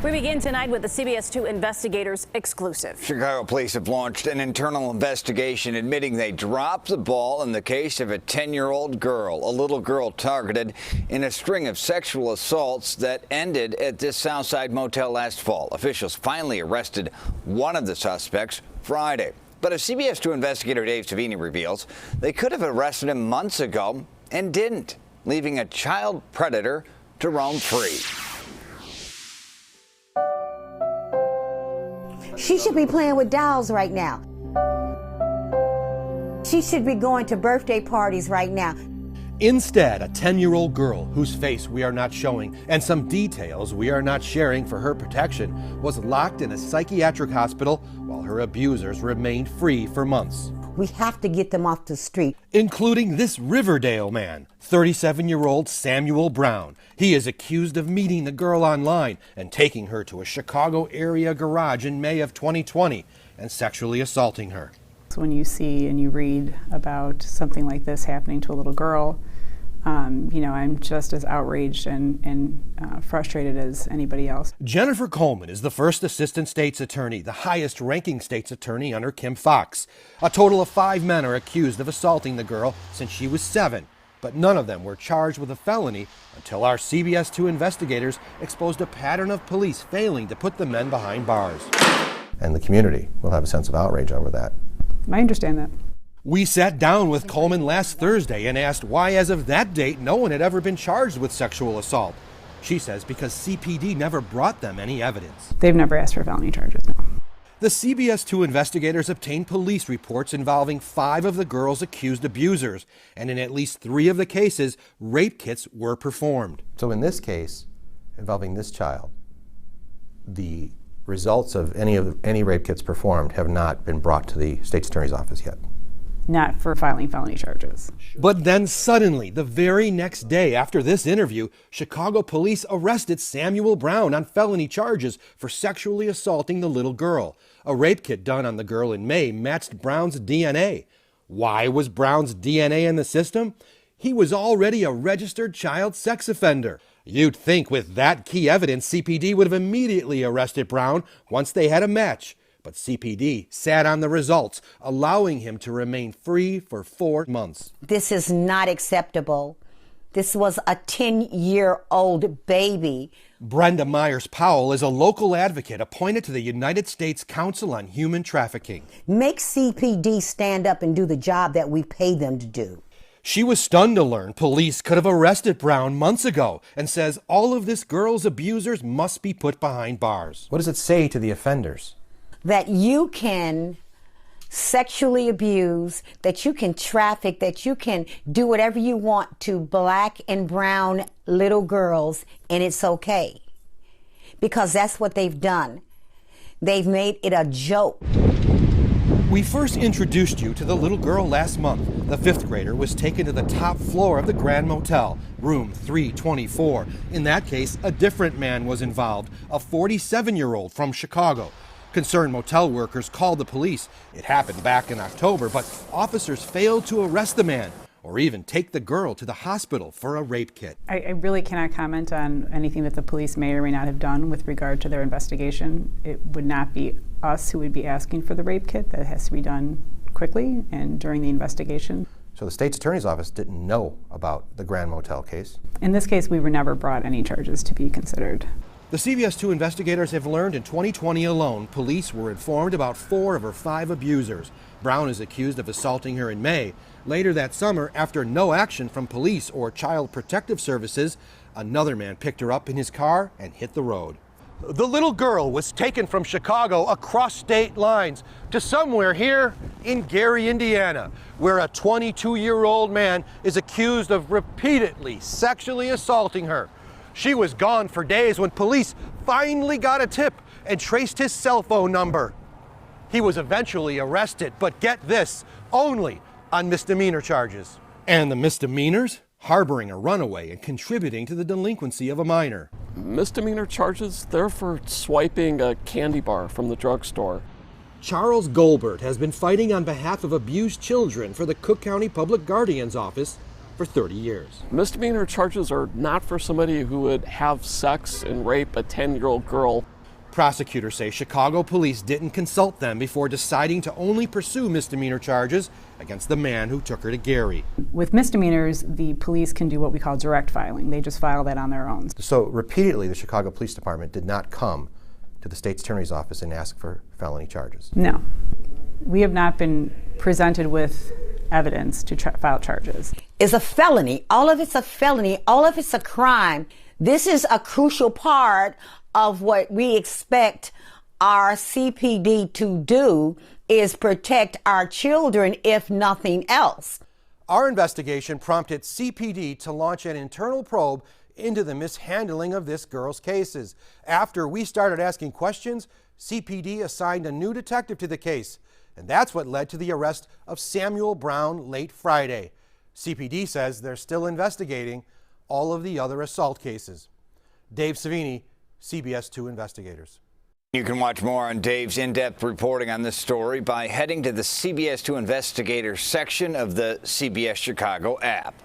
We begin tonight with the CBS 2 Investigators exclusive. Chicago police have launched an internal investigation admitting they dropped the ball in the case of a 10-year-old girl, a little girl targeted in a string of sexual assaults that ended at this Southside motel last fall. Officials finally arrested one of the suspects Friday. But as CBS 2 investigator Dave Savini reveals, they could have arrested him months ago and didn't, leaving a child predator to roam free. She should be playing with dolls right now. She should be going to birthday parties right now. Instead, a 10-year-old girl whose face we are not showing and some details we are not sharing for her protection was locked in a psychiatric hospital while her abusers remained free for months. We have to get them off the street. Including this Riverdale man, 37-year-old Samuel Brown. He is accused of meeting the girl online and taking her to a Chicago area garage in May of 2020 and sexually assaulting her. So when you see and you read about something like this happening to a little girl, I'm just as outraged and frustrated as anybody else. Jennifer Coleman is the first assistant state's attorney, the highest ranking state's attorney under Kim Foxx. A total of 5 men are accused of assaulting the girl since she was 7, but none of them were charged with a felony until our CBS 2 investigators exposed a pattern of police failing to put the men behind bars. And the community will have a sense of outrage over that. I understand that. We sat down with Coleman last Thursday and asked why, as of that date, no one had ever been charged with sexual assault. She says because CPD never brought them any evidence. They've never asked for felony charges, no. The CBS 2 investigators obtained police reports involving 5 of the girl's accused abusers, and in at least 3 of the cases, rape kits were performed. So in this case, involving this child, the results of any rape kits performed have not been brought to the state's attorney's office yet. Not for filing felony charges. But then suddenly, the very next day after this interview, Chicago police arrested Samuel Brown on felony charges for sexually assaulting the little girl. A rape kit done on the girl in May matched Brown's DNA. Why was Brown's DNA in the system? He was already a registered child sex offender. You'd think with that key evidence, CPD would have immediately arrested Brown once they had a match. But CPD sat on the results, allowing him to remain free for 4 months. This is not acceptable. This was a 10-year-old baby. Brenda Myers-Powell is a local advocate appointed to the United States Council on Human Trafficking. Make CPD stand up and do the job that we pay them to do. She was stunned to learn police could have arrested Brown months ago and says all of this girl's abusers must be put behind bars. What does it say to the offenders? That you can sexually abuse, that you can traffic, that you can do whatever you want to black and brown little girls, and it's okay. Because that's what they've done. They've made it a joke. We first introduced you to the little girl last month. The 5th grader was taken to the top floor of the Grand Motel, room 324. In that case, a different man was involved, a 47-year-old from Chicago. Concerned motel workers called the police. It happened back in October, but officers failed to arrest the man or even take the girl to the hospital for a rape kit. I really cannot comment on anything that the police may or may not have done with regard to their investigation. It would not be us who would be asking for the rape kit. That has to be done quickly and during the investigation. So the state's attorney's office didn't know about the Grand Motel case? In this case, we were never brought any charges to be considered. The CBS 2 investigators have learned in 2020 alone, police were informed about 4 of her 5 abusers. Brown is accused of assaulting her in May. Later that summer, after no action from police or Child Protective Services, another man picked her up in his car and hit the road. The little girl was taken from Chicago across state lines to somewhere here in Gary, Indiana, where a 22-year-old man is accused of repeatedly sexually assaulting her. She was gone for days when police finally got a tip and traced his cell phone number. He was eventually arrested, but get this, only on misdemeanor charges. And the misdemeanors? Harboring a runaway and contributing to the delinquency of a minor. Misdemeanor charges, they're for swiping a candy bar from the drugstore. Charles Goldberg has been fighting on behalf of abused children for the Cook County Public Guardian's Office for 30 years. Misdemeanor charges are not for somebody who would have sex and rape a 10-year-old girl. Prosecutors say Chicago police didn't consult them before deciding to only pursue misdemeanor charges against the man who took her to Gary. With misdemeanors, the police can do what we call direct filing. They just file that on their own. So repeatedly, the Chicago Police Department did not come to the state's attorney's office and ask for felony charges. No. We have not been presented with evidence to file charges. It's a felony. All of it's a felony. All of it's a crime. This is a crucial part of what we expect our CPD to do, is protect our children, if nothing else. Our investigation prompted CPD to launch an internal probe into the mishandling of this girl's cases. After we started asking questions, CPD assigned a new detective to the case, and that's what led to the arrest of Samuel Brown late Friday. CPD says they're still investigating all of the other assault cases. Dave Savini, CBS 2 Investigators. You can watch more on Dave's in-depth reporting on this story by heading to the CBS 2 Investigators section of the CBS Chicago app.